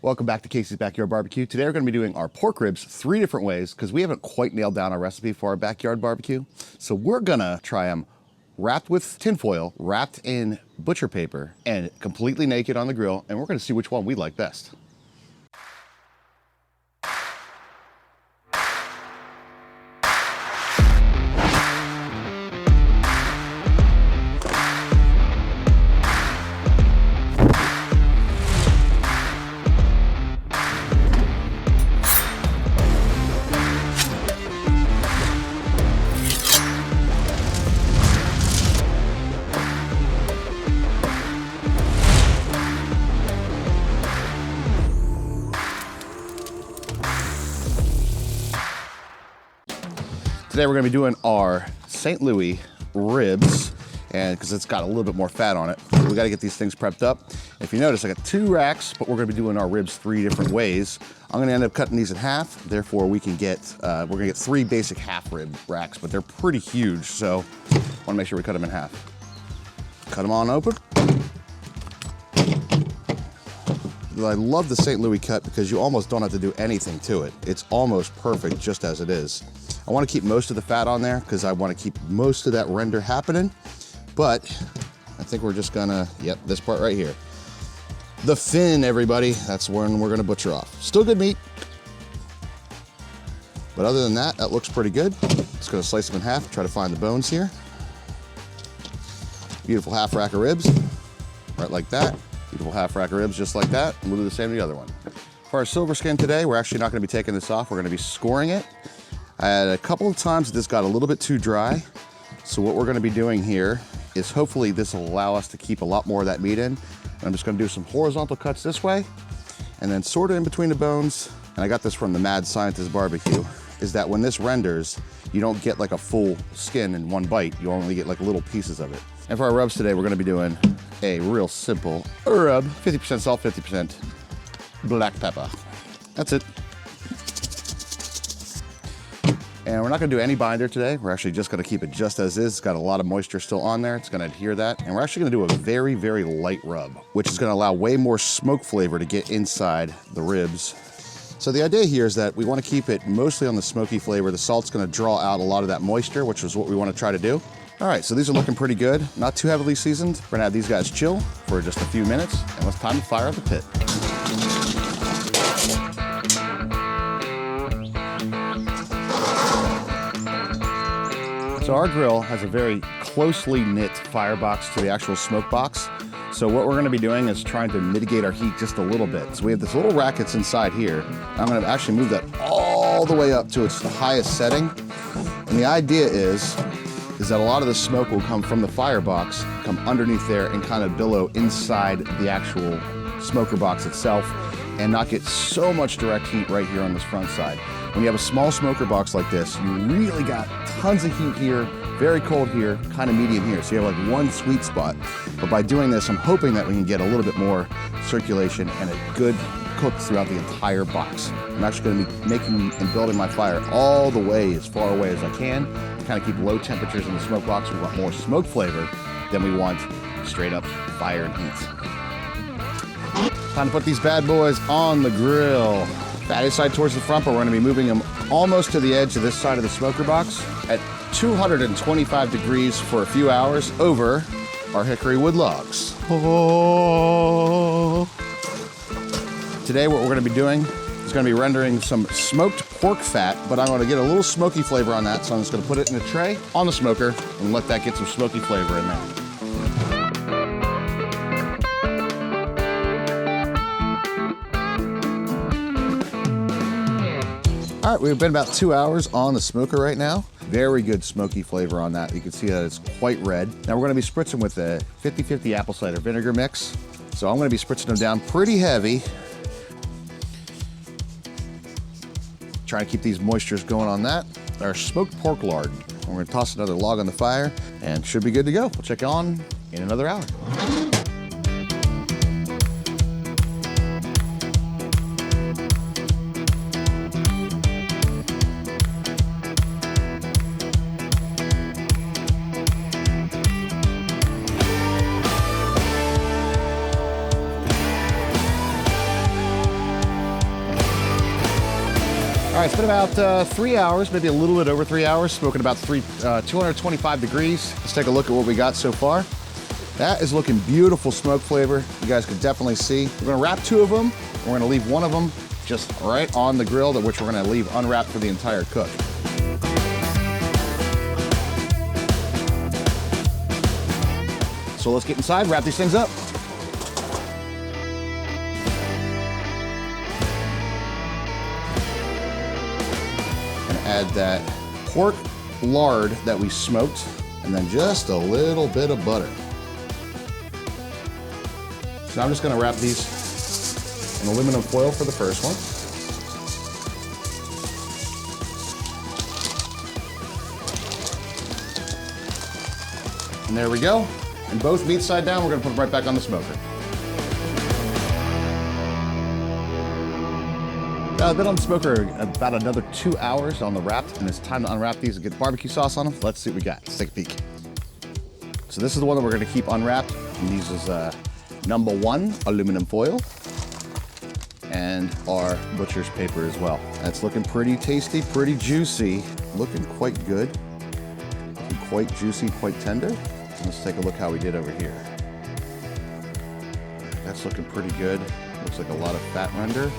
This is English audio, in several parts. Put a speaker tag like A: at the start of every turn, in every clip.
A: Welcome back to Casey's Backyard Barbecue. Today we're going to be doing our pork ribs 3 different ways because we haven't quite nailed down our recipe for our backyard barbecue. So we're going to try them wrapped with tinfoil, wrapped in butcher paper, and completely naked on the grill, and we're going to see which one we like best. Today we're going to be doing our St. Louis ribs, and because it's got a little bit more fat on it, we got to get these things prepped up. If you notice, I got 2 racks, but we're going to be doing our ribs 3 different ways. I'm going to end up cutting these in half. Therefore, we can get we're going to get 3 basic half rib racks, but they're pretty huge, so I want to make sure we cut them in half. Cut them on open. I love the St. Louis cut because you almost don't have to do anything to it. It's almost perfect just as it is. I want to keep most of the fat on there because I want to keep most of that render happening, but I think we're just gonna, yep, this part right here. The fin, everybody, that's when we're gonna butcher off. Still good meat, but other than that, that looks pretty good. Just gonna slice them in half, try to find the bones here. Beautiful half rack of ribs, right like that. Beautiful half rack of ribs just like that, and we'll do the same to the other one. For our silver skin today, we're actually not gonna be taking this off, we're gonna be scoring it. I had a couple of times this got a little bit too dry, so what we're gonna be doing here is hopefully this will allow us to keep a lot more of that meat in. And I'm just gonna do some horizontal cuts this way, and then sort of in between the bones, and I got this from the Mad Scientist Barbecue, is that when this renders, you don't get like a full skin in one bite, you only get like little pieces of it. And for our rubs today, we're gonna be doing a real simple rub, 50% salt, 50% black pepper. That's it. And we're not gonna do any binder today. We're actually just gonna keep it just as is. It's got a lot of moisture still on there. It's gonna adhere that. And we're actually gonna do a very, very light rub, which is gonna allow way more smoke flavor to get inside the ribs. So the idea here is that we wanna keep it mostly on the smoky flavor. The salt's gonna draw out a lot of that moisture, which is what we wanna try to do. All right, so these are looking pretty good. Not too heavily seasoned. We're gonna have these guys chill for just a few minutes, and it's time to fire up the pit. So our grill has a very closely knit firebox to the actual smoke box. So what we're gonna be doing is trying to mitigate our heat just a little bit. So we have this little rack that's inside here. I'm gonna actually move that all the way up to its highest setting. And the idea is that a lot of the smoke will come from the firebox, come underneath there and kind of billow inside the actual smoker box itself and not get so much direct heat right here on this front side. When you have a small smoker box like this, you really got tons of heat here, very cold here, kind of medium here. So you have like one sweet spot. But by doing this, I'm hoping that we can get a little bit more circulation and a good cook throughout the entire box. I'm actually gonna be making and building my fire all the way as far away as I can to kind of keep low temperatures in the smoke box. We want more smoke flavor than we want straight up fire and heat. Time to put these bad boys on the grill. Fatty side towards the front, but we're gonna be moving them almost to the edge of this side of the smoker box at 225 degrees for a few hours over our hickory wood logs. Oh. Today what we're gonna be doing is gonna be rendering some smoked pork fat, but I'm gonna get a little smoky flavor on that, so I'm just gonna put it in a tray on the smoker and let that get some smoky flavor in there. All right, we've been about 2 hours on the smoker right now. Very good smoky flavor on that. You can see that it's quite red. Now we're gonna be spritzing with a 50-50 apple cider vinegar mix. So I'm gonna be spritzing them down pretty heavy. Trying to keep these moistures going on that. Our smoked pork lard. We're gonna toss another log on the fire and should be good to go. We'll check on in another hour. right, it's been about 3 hours, maybe a little bit over 3 hours, smoking about 225 degrees. Let's take a look at what we got so far. That is looking beautiful smoke flavor. You guys can definitely see. We're gonna wrap 2 of them. We're gonna leave 1 of them just right on the grill, which we're gonna leave unwrapped for the entire cook. So let's get inside, wrap these things up. Add that pork lard that we smoked, and then just a little bit of butter. So I'm just gonna wrap these in aluminum foil for the first one. And there we go. And both meat side down, we're gonna put them right back on the smoker. I've been on the smoker about another 2 hours on the wrapped, and it's time to unwrap these and get barbecue sauce on them. Let's see what we got. Let's take a peek. So this is the one that we're gonna keep unwrapped. And these is number 1 aluminum foil and our butcher's paper as well. That's looking pretty tasty, pretty juicy, looking quite good. Looking quite juicy, quite tender. Let's take a look how we did over here. That's looking pretty good. Looks like a lot of fat render.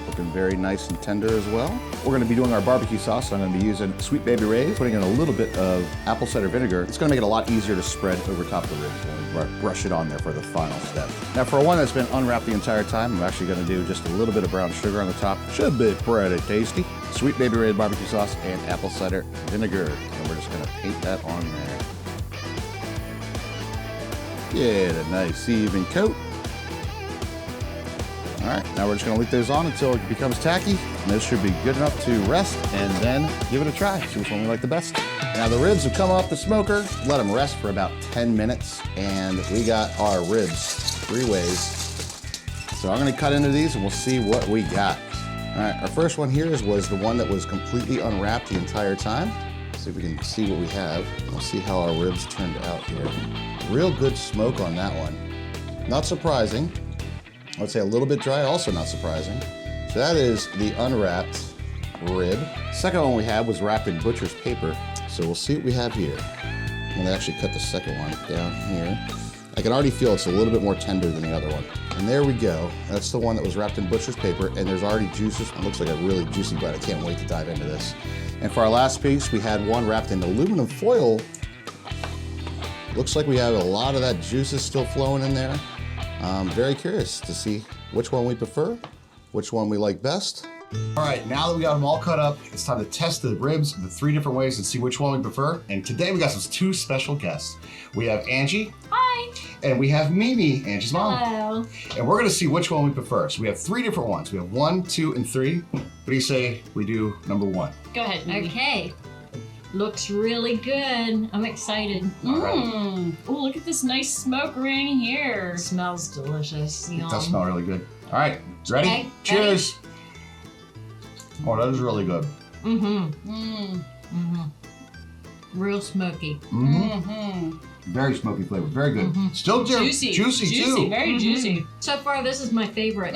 A: Looking very nice and tender as well. We're gonna be doing our barbecue sauce. So I'm gonna be using Sweet Baby Ray's, putting in a little bit of apple cider vinegar. It's gonna make it a lot easier to spread over top of the ribs when we brush it on there for the final step. Now for one that's been unwrapped the entire time, I'm actually gonna do just a little bit of brown sugar on the top. Should be pretty tasty. Sweet Baby Ray's barbecue sauce and apple cider vinegar. And we're just gonna paint that on there. Get a nice even coat. All right, now we're just gonna leave those on until it becomes tacky. And those should be good enough to rest and then give it a try. See which one we like the best. Now the ribs have come off the smoker. Let them rest for about 10 minutes. And we got our ribs 3 ways. So I'm gonna cut into these and we'll see what we got. All right, our first one here was the one that was completely unwrapped the entire time. See if we can see what we have. We'll see how our ribs turned out here. Real good smoke on that one. Not surprising. I would say a little bit dry, also not surprising. So that is the unwrapped rib. Second one we had was wrapped in butcher's paper. So we'll see what we have here. I'm gonna actually cut the second one down here. I can already feel it's a little bit more tender than the other one. And there we go. That's the one that was wrapped in butcher's paper, and there's already juices. It looks like a really juicy bite. I can't wait to dive into this. And for our last piece, we had one wrapped in aluminum foil. Looks like we have a lot of that juices still flowing in there. I'm very curious to see which one we prefer, which one we like best. All right, now that we got them all cut up, it's time to test the ribs the 3 different ways and see which one we prefer. And today we got some 2 special guests. We have Angie.
B: Hi.
A: And we have Mimi, Angie's mom.
B: Hello.
A: And we're gonna see which one we prefer. So we have 3 different ones. We have 1, 2, and 3. What do you say we do number 1?
B: Go ahead, Mimi.
C: Okay. Looks really good. I'm excited.
B: Oh, look at this nice smoke ring here.
C: Smells delicious.
A: It does smell really good. All right, ready?
C: Okay,
A: Cheers. Oh, that is really good.
C: Real smoky.
A: Very smoky flavor, very good. Still juicy too.
B: Very juicy.
C: So far, this is my favorite.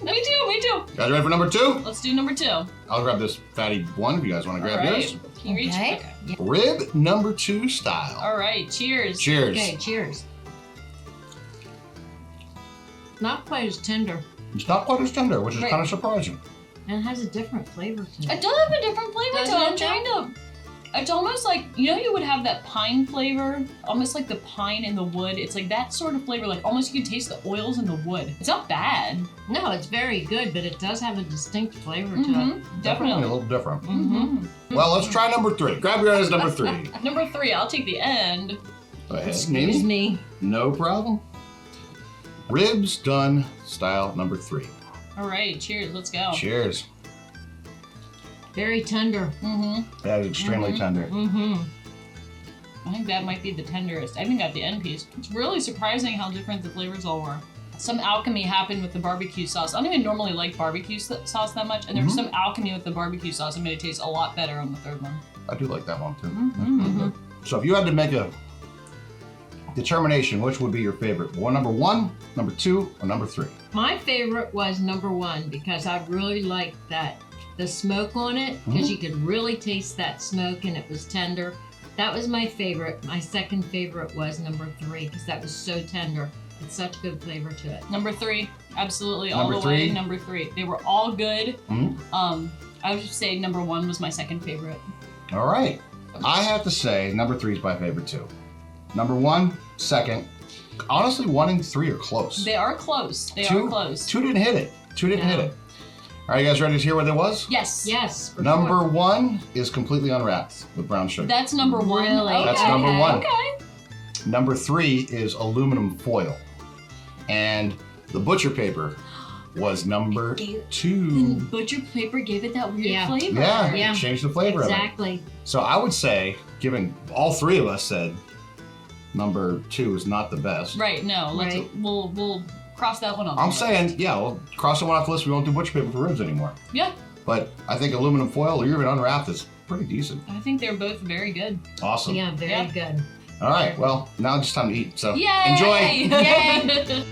B: Me too.
A: Guys ready for number 2?
B: Let's do number 2.
A: I'll grab this fatty one if you guys want to grab yours.
B: Can you reach?
C: Okay.
B: Okay.
A: Rib number 2 style.
B: All right, cheers.
A: Cheers.
C: Okay, cheers. Not quite as tender.
A: It's not quite as tender, which is
B: Right.
A: kind of surprising.
C: And it has a different flavor to
B: It
C: it.
B: does have a different flavor to it.
C: Doesn't
B: I'm
C: it?
B: trying to. It's almost like, you know, you would have that pine flavor, almost like the pine in the wood. It's like that sort of flavor, like almost you can taste the oils in the wood. It's not bad.
C: No, it's very good, but it does have a distinct flavor to it.
A: Definitely a
B: Definitely.
A: little different. Well, let's try number 3. Grab yours number 3.
B: Number 3, I'll take the end.
A: Go ahead,
C: Excuse
A: Mimi.
C: me.
A: No problem. Ribs done style number 3.
B: All right, cheers. Let's go.
A: Cheers.
C: Very tender.
A: That is extremely tender.
B: I think that might be the tenderest. I think got the end piece. It's really surprising how different the flavors all were. Some alchemy happened with the barbecue sauce. I don't even normally like barbecue sauce that much, and there was some alchemy with the barbecue sauce that made it taste a lot better on the third one.
A: I do like that one too. So if you had to make a determination, which would be your favorite? Number 1, number 2, or number 3?
C: My favorite was number 1 because I really liked the smoke on it, because you could really taste that smoke and it was tender. That was my favorite. My second favorite was number 3 because that was so tender. It's such good flavor to it.
B: Number 3, absolutely,
A: Number
B: all the way.
A: three?
B: Number 3. They were all good.
A: Mm-hmm.
B: I would just say number 1 was my second favorite.
A: All right. I have to say number 3 is my favorite too. Number 1, second. Honestly, 1 and 3 are close.
B: They are close. They
A: Two-
B: are close.
A: 2 didn't hit it. 2 didn't hit it. All right, you guys ready to hear what it was?
B: Yes.
C: Yes, for
A: Number
C: sure.
A: 1 is completely unwrapped with brown sugar.
B: That's number 1.
C: Really?
B: Okay.
A: That's number 1.
B: Okay.
A: Number 3 is aluminum foil. And the butcher paper was number 2.
B: The butcher paper gave it that weird
C: Yeah.
B: flavor.
A: Yeah,
C: Yeah.
A: changed the flavor of it.
C: Exactly.
A: So I would say, given all 3 of us said number 2 is not the best.
B: Right. No.
C: Right.
B: We'll cross that one off.
A: I'm saying, yeah, we'll cross the one off the list. We won't do butcher paper for ribs anymore.
B: Yeah.
A: But I think aluminum foil or even unwrapped is pretty decent.
B: I think they're both very good.
A: Awesome.
C: Yeah, very
B: Yeah.
C: good.
A: All right, well, now it's time to eat. So
B: Yay!
A: enjoy.
C: Yay!